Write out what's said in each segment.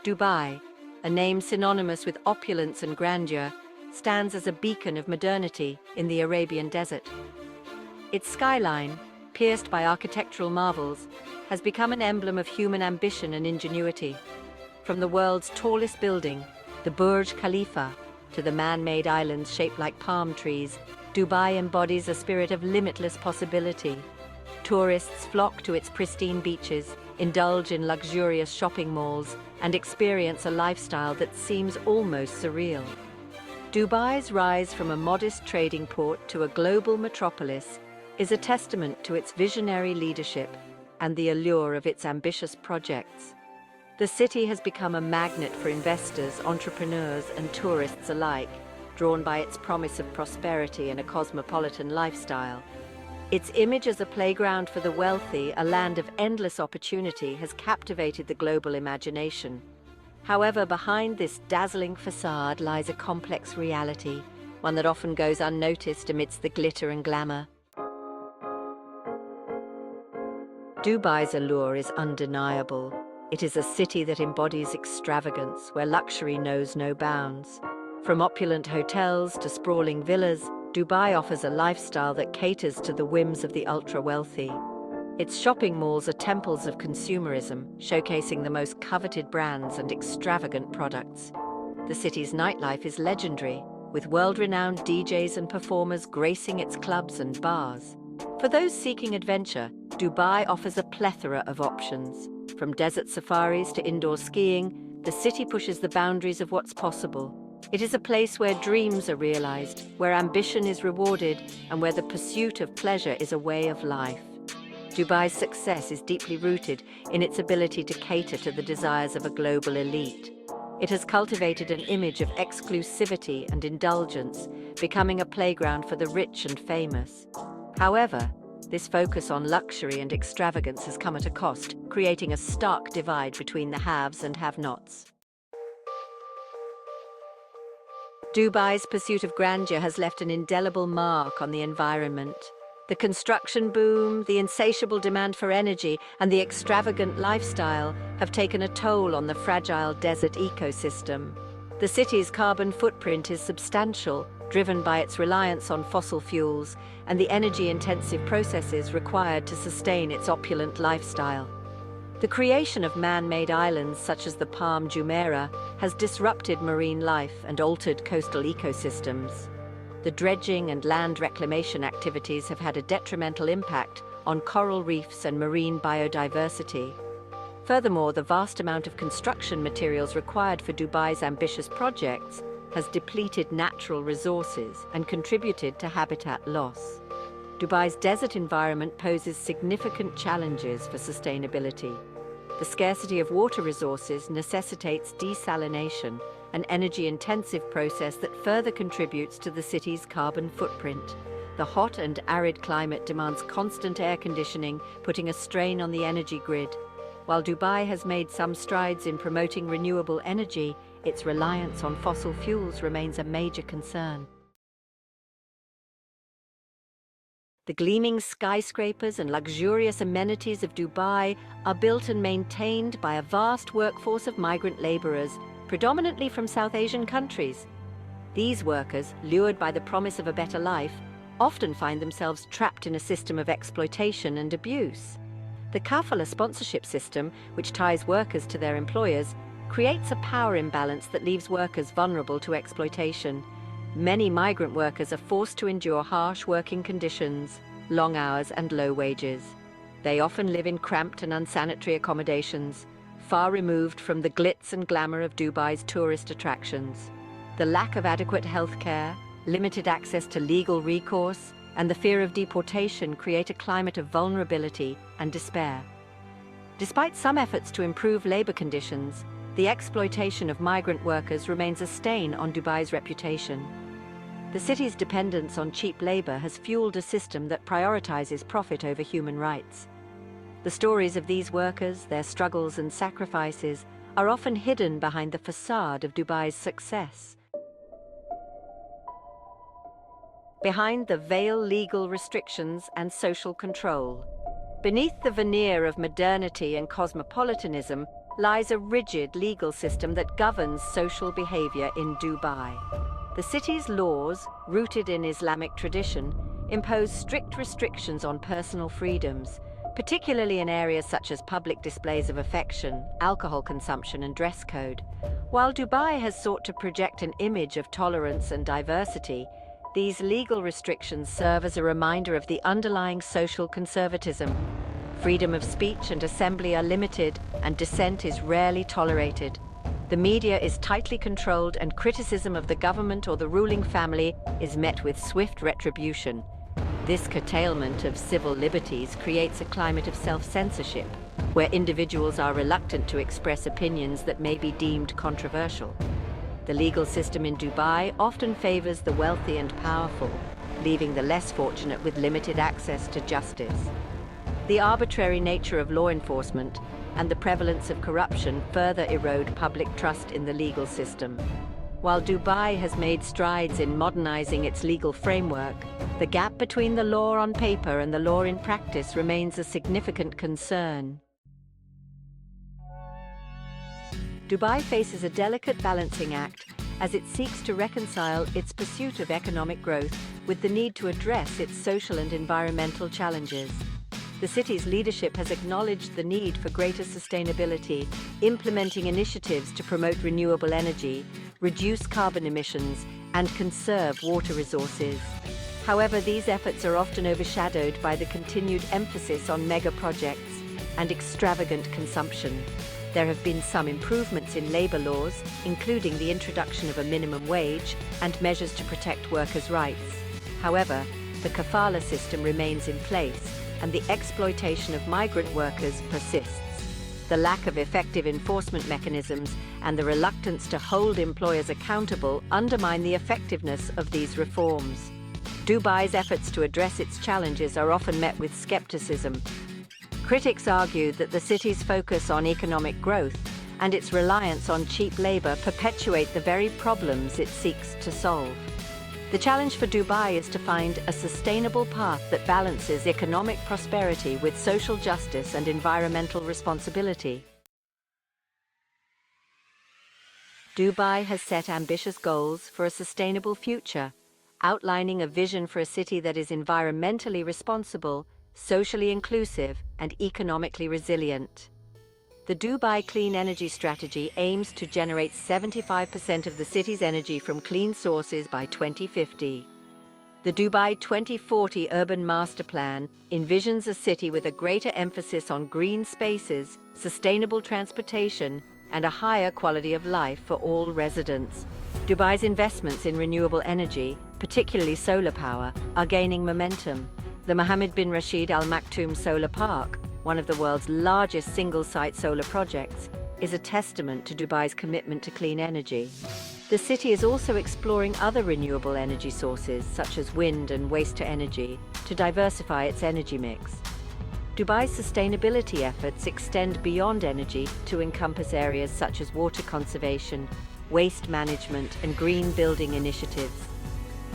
Dubai, a name synonymous with opulence and grandeur, stands as a beacon of modernity in the Arabian desert. Its skyline, pierced by architectural marvels, has become an emblem of human ambition and ingenuity. From the world's tallest building, the Burj Khalifa, to the man-made islands shaped like palm trees, Dubai embodies a spirit of limitless possibility. Tourists flock to its pristine beaches, indulge in luxurious shopping malls, and experience a lifestyle that seems almost surreal. Dubai's rise from a modest trading port to a global metropolis is a testament to its visionary leadership and the allure of its ambitious projects. The city has become a magnet for investors, entrepreneurs, and tourists alike, drawn by its promise of prosperity and a cosmopolitan lifestyle. Its image as a playground for the wealthy, a land of endless opportunity, has captivated the global imagination. However, behind this dazzling facade lies a complex reality, one that often goes unnoticed amidst the glitter and glamour. Dubai's allure is undeniable. It is a city that embodies extravagance, where luxury knows no bounds. From opulent hotels to sprawling villas, Dubai offers a lifestyle that caters to the whims of the ultra-wealthy. Its shopping malls are temples of consumerism, showcasing the most coveted brands and extravagant products. The city's nightlife is legendary, with world-renowned DJs and performers gracing its clubs and bars. For those seeking adventure, Dubai offers a plethora of options. From desert safaris to indoor skiing, the city pushes the boundaries of what's possible. It is a place where dreams are realized, where ambition is rewarded, and where the pursuit of pleasure is a way of life. Dubai's success is deeply rooted in its ability to cater to the desires of a global elite. It has cultivated an image of exclusivity and indulgence, becoming a playground for the rich and famous. However, this focus on luxury and extravagance has come at a cost, creating a stark divide between the haves and have-nots. Dubai's pursuit of grandeur has left an indelible mark on the environment. The construction boom, the insatiable demand for energy, and the extravagant lifestyle have taken a toll on the fragile desert ecosystem. The city's carbon footprint is substantial, driven by its reliance on fossil fuels and the energy-intensive processes required to sustain its opulent lifestyle. The creation of man-made islands such as the Palm Jumeirah has disrupted marine life and altered coastal ecosystems. The dredging and land reclamation activities have had a detrimental impact on coral reefs and marine biodiversity. Furthermore, the vast amount of construction materials required for Dubai's ambitious projects has depleted natural resources and contributed to habitat loss. Dubai's desert environment poses significant challenges for sustainability. The scarcity of water resources necessitates desalination, an energy-intensive process that further contributes to the city's carbon footprint. The hot and arid climate demands constant air conditioning, putting a strain on the energy grid. While Dubai has made some strides in promoting renewable energy, its reliance on fossil fuels remains a major concern. The gleaming skyscrapers and luxurious amenities of Dubai are built and maintained by a vast workforce of migrant laborers, predominantly from South Asian countries. These workers, lured by the promise of a better life, often find themselves trapped in a system of exploitation and abuse. The kafala sponsorship system, which ties workers to their employers, creates a power imbalance that leaves workers vulnerable to exploitation. Many migrant workers are forced to endure harsh working conditions, long hours and low wages. They often live in cramped and unsanitary accommodations, far removed from the glitz and glamour of Dubai's tourist attractions. The lack of adequate healthcare, limited access to legal recourse, and the fear of deportation create a climate of vulnerability and despair. Despite some efforts to improve labor conditions, the exploitation of migrant workers remains a stain on Dubai's reputation. The city's dependence on cheap labor has fueled a system that prioritizes profit over human rights. The stories of these workers, their struggles and sacrifices, are often hidden behind the facade of Dubai's success. Behind the veil legal restrictions and social control. Beneath the veneer of modernity and cosmopolitanism lies a rigid legal system that governs social behavior in Dubai. The city's laws, rooted in Islamic tradition, impose strict restrictions on personal freedoms, particularly in areas such as public displays of affection, alcohol consumption, and dress code. While Dubai has sought to project an image of tolerance and diversity, these legal restrictions serve as a reminder of the underlying social conservatism. Freedom of speech and assembly are limited, and dissent is rarely tolerated. The media is tightly controlled, and criticism of the government or the ruling family is met with swift retribution. This curtailment of civil liberties creates a climate of self-censorship, where individuals are reluctant to express opinions that may be deemed controversial. The legal system in Dubai often favors the wealthy and powerful, leaving the less fortunate with limited access to justice. The arbitrary nature of law enforcement and the prevalence of corruption further erode public trust in the legal system. While Dubai has made strides in modernizing its legal framework, the gap between the law on paper and the law in practice remains a significant concern. Dubai faces a delicate balancing act as it seeks to reconcile its pursuit of economic growth with the need to address its social and environmental challenges. The city's leadership has acknowledged the need for greater sustainability, implementing initiatives to promote renewable energy, reduce carbon emissions, and conserve water resources. However, these efforts are often overshadowed by the continued emphasis on mega projects and extravagant consumption. There have been some improvements in labor laws, including the introduction of a minimum wage and measures to protect workers' rights. However, the kafala system remains in place, and the exploitation of migrant workers persists. The lack of effective enforcement mechanisms and the reluctance to hold employers accountable undermine the effectiveness of these reforms. Dubai's efforts to address its challenges are often met with skepticism. Critics argue that the city's focus on economic growth and its reliance on cheap labor perpetuate the very problems it seeks to solve. The challenge for Dubai is to find a sustainable path that balances economic prosperity with social justice and environmental responsibility. Dubai has set ambitious goals for a sustainable future, outlining a vision for a city that is environmentally responsible, socially inclusive, and economically resilient. The Dubai Clean Energy Strategy aims to generate 75% of the city's energy from clean sources by 2050. The Dubai 2040 Urban Master Plan envisions a city with a greater emphasis on green spaces, sustainable transportation, and a higher quality of life for all residents. Dubai's investments in renewable energy, particularly solar power, are gaining momentum. The Mohammed bin Rashid Al Maktoum Solar Park, one of the world's largest single-site solar projects, is a testament to Dubai's commitment to clean energy. The city is also exploring other renewable energy sources, such as wind and waste-to-energy, to diversify its energy mix. Dubai's sustainability efforts extend beyond energy to encompass areas such as water conservation, waste management, and green building initiatives.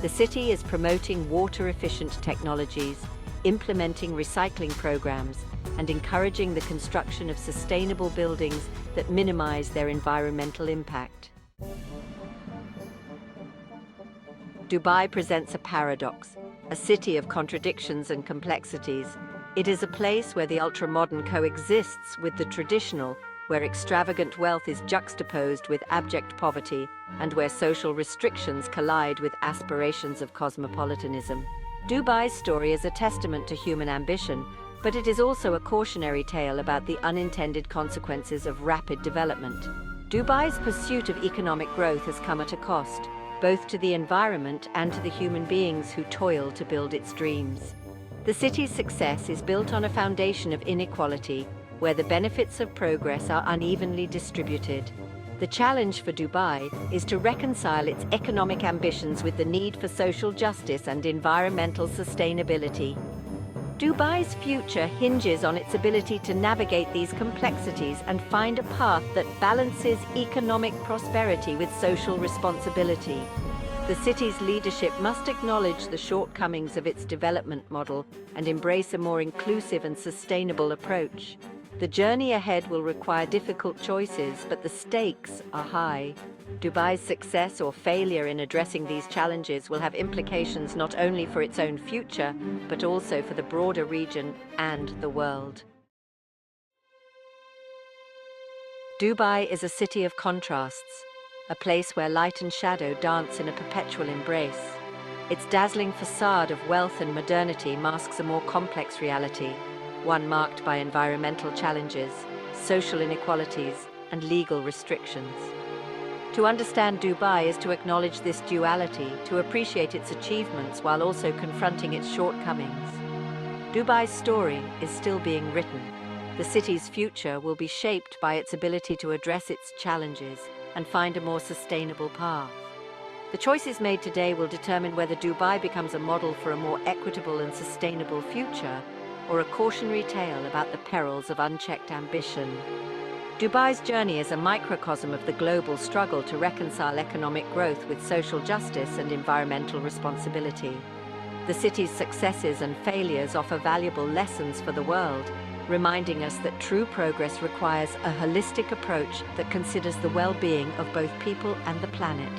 The city is promoting water-efficient technologies, implementing recycling programs, and encouraging the construction of sustainable buildings that minimize their environmental impact. Dubai presents a paradox, a city of contradictions and complexities. It is a place where the ultra-modern coexists with the traditional, where extravagant wealth is juxtaposed with abject poverty, and where social restrictions collide with aspirations of cosmopolitanism. Dubai's story is a testament to human ambition, but it is also a cautionary tale about the unintended consequences of rapid development. Dubai's pursuit of economic growth has come at a cost, both to the environment and to the human beings who toil to build its dreams. The city's success is built on a foundation of inequality, where the benefits of progress are unevenly distributed. The challenge for Dubai is to reconcile its economic ambitions with the need for social justice and environmental sustainability. Dubai's future hinges on its ability to navigate these complexities and find a path that balances economic prosperity with social responsibility. The city's leadership must acknowledge the shortcomings of its development model and embrace a more inclusive and sustainable approach. The journey ahead will require difficult choices, but the stakes are high. Dubai's success or failure in addressing these challenges will have implications not only for its own future, but also for the broader region and the world. Dubai is a city of contrasts, a place where light and shadow dance in a perpetual embrace. Its dazzling facade of wealth and modernity masks a more complex reality, one marked by environmental challenges, social inequalities, and legal restrictions. To understand Dubai is to acknowledge this duality, to appreciate its achievements while also confronting its shortcomings. Dubai's story is still being written. The city's future will be shaped by its ability to address its challenges and find a more sustainable path. The choices made today will determine whether Dubai becomes a model for a more equitable and sustainable future, or a cautionary tale about the perils of unchecked ambition. Dubai's journey is a microcosm of the global struggle to reconcile economic growth with social justice and environmental responsibility. The city's successes and failures offer valuable lessons for the world, reminding us that true progress requires a holistic approach that considers the well-being of both people and the planet.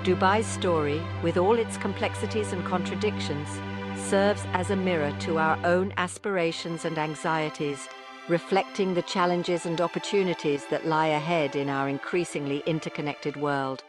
Dubai's story, with all its complexities and contradictions, serves as a mirror to our own aspirations and anxieties, reflecting the challenges and opportunities that lie ahead in our increasingly interconnected world.